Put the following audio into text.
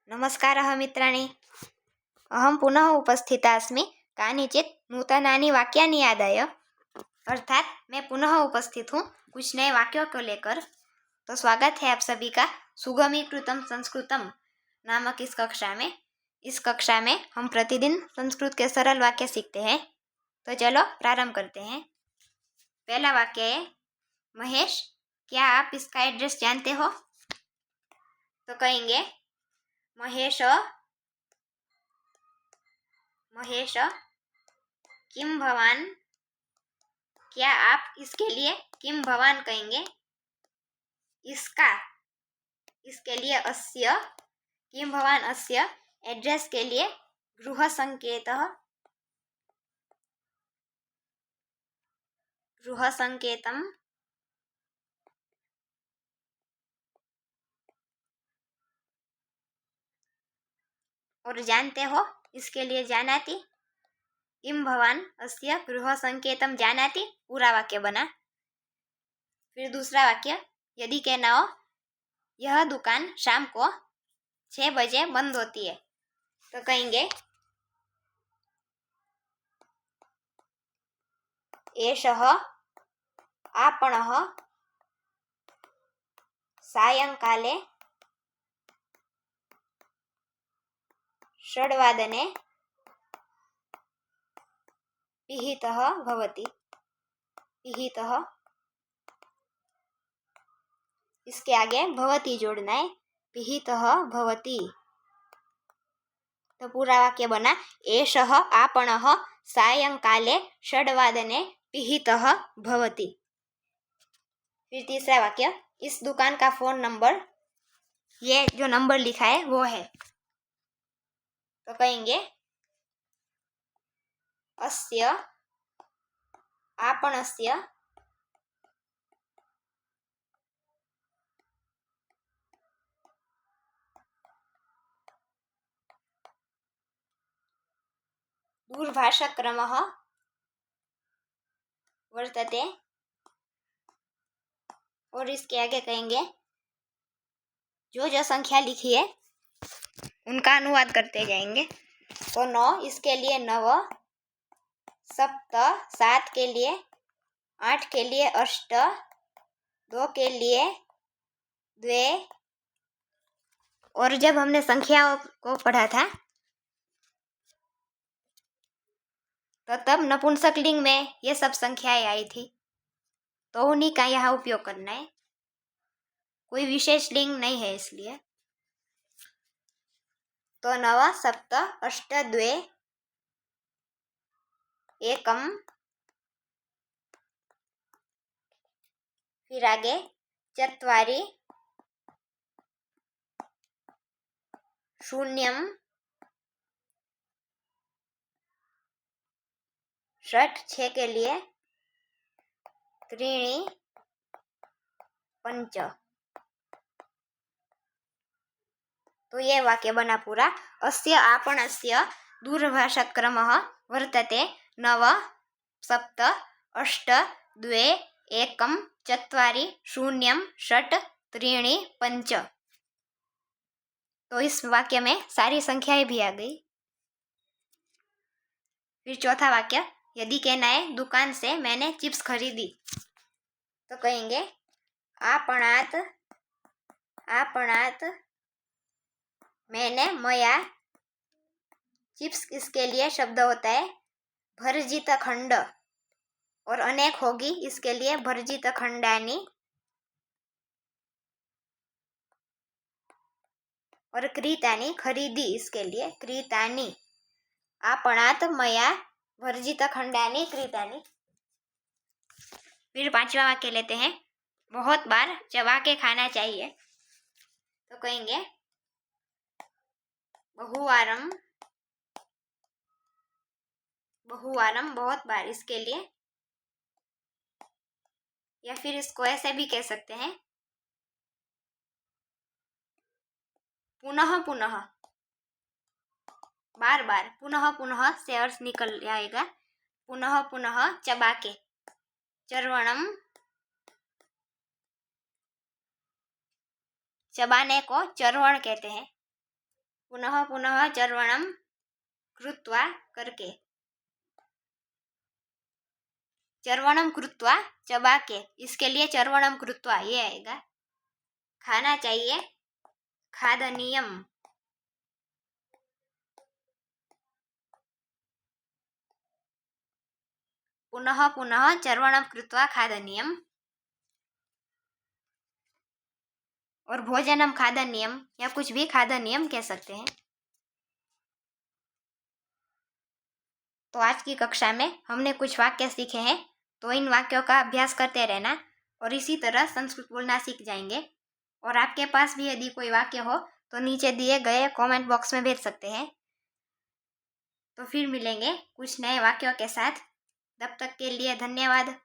नमस्कारः मित्राणि। अहं पुनः उपस्थिता अस्मि कानिचित् नूतनानि वाक्यानि आदाय। अर्थात मैं पुनः उपस्थित हूँ कुछ नए वाक्यों को लेकर। तो स्वागत है आप सभी का सुगमीकृतम संस्कृतम नामक इस कक्षा में। इस कक्षा में हम प्रतिदिन संस्कृत के सरल वाक्य सीखते हैं। तो चलो प्रारंभ करते हैं। पहला वाक्य है, महेश क्या आप इसका एड्रेस जानते हो? तो कहेंगे, महेश किम भवान, क्या आप इसके लिए किम भवान कहेंगे? इसका, इसके लिए अस्य, किम भवान अस्य, एड्रेस के लिए गृह संकेतः, गृह संकेतम, और जानते हो इसके लिए जानाति, किम भवान अस्य गृह संकेतम जानाति, पूरा वाक्य बना। फिर दूसरा वाक्य, यदि कहना हो यह दुकान शाम को 6 बजे बंद होती है, तो कहेंगे, एषः आपणः सायंकाले 6 पिहितः भवति। पिहितः, इसके आगे भवति जोड़ना है, पिहितः भवति। तो पूरा वाक्य बना, एषः आपणः सायंकाले 6 पिहितः भवति। फिर तीसरा वाक्य, इस दुकान का फोन नंबर, ये जो नंबर लिखा है वो है। तो कहेंगे, अस्य आपणस्य दूरभाषक्रमः वर्तते, और इसके आगे कहेंगे जो संख्या लिखी है उनका अनुवाद करते जाएंगे। तो 9 इसके लिए 9, 7 7 के लिए, 8 के लिए 8, 2 के लिए 2। और जब हमने संख्याओं को पढ़ा था तो तब नपुंसकलिंग में ये सब संख्याएं आई थी, तो उन्हीं का यहाँ उपयोग करना है, कोई विशेष लिंग नहीं है इसलिए। तो 9 7 8 2 1, फिर आगे 4 0 6 के लिए 3 5। तो ये वाक्य बना पूरा, अस्य आपणस्य दूरभाषक्रमः वर्तते 9 7 8 2 1 4 0 6 3 5। तो इस वाक्य में सारी संख्याएं भी आ गई। फिर चौथा वाक्य, यदि कहना है दुकान से मैंने चिप्स खरीदी, तो कहेंगे, आपणात, आपणात मैंने, मया, चिप्स इसके लिए शब्द होता है भर्जित खंड, और अनेक होगी इसके लिए भर्जित खंडानी, और क्रीतानी खरीदी इसके लिए क्रीतानी। आपणात मया भर्जित खंडानी क्रीतानी। फिर 5वां वाक्य लेते हैं, बहुत बार चबा के खाना चाहिए, तो कहेंगे, बहुवारम, बहुवारम बहुत बार इसके लिए, या फिर इसको ऐसे भी कह सकते हैं, पुनः पुनः, बार बार, पुनः पुनः से अर्थ निकल जाएगा, पुनः पुनः चबा के। चर्वणम, चबाने को चर्वण कहते हैं। पुनः पुनः चर्वणम कृत्वा करके, चर्वणम कृत्वा चबा के, इसके लिए चर्वणम कृत्वा ये आएगा। खाना चाहिए खादनीयम, पुनः पुनः चर्वणम कृत्वा खादनीयम, और भोजनम खादनीयम या कुछ भी खादनीयम कह सकते हैं। तो आज की कक्षा में हमने कुछ वाक्य सीखे हैं, तो इन वाक्यों का अभ्यास करते रहना और इसी तरह संस्कृत बोलना सीख जाएंगे। और आपके पास भी यदि कोई वाक्य हो तो नीचे दिए गए कमेंट बॉक्स में भेज सकते हैं। तो फिर मिलेंगे कुछ नए वाक्यों के साथ। तब तक के लिए धन्यवाद।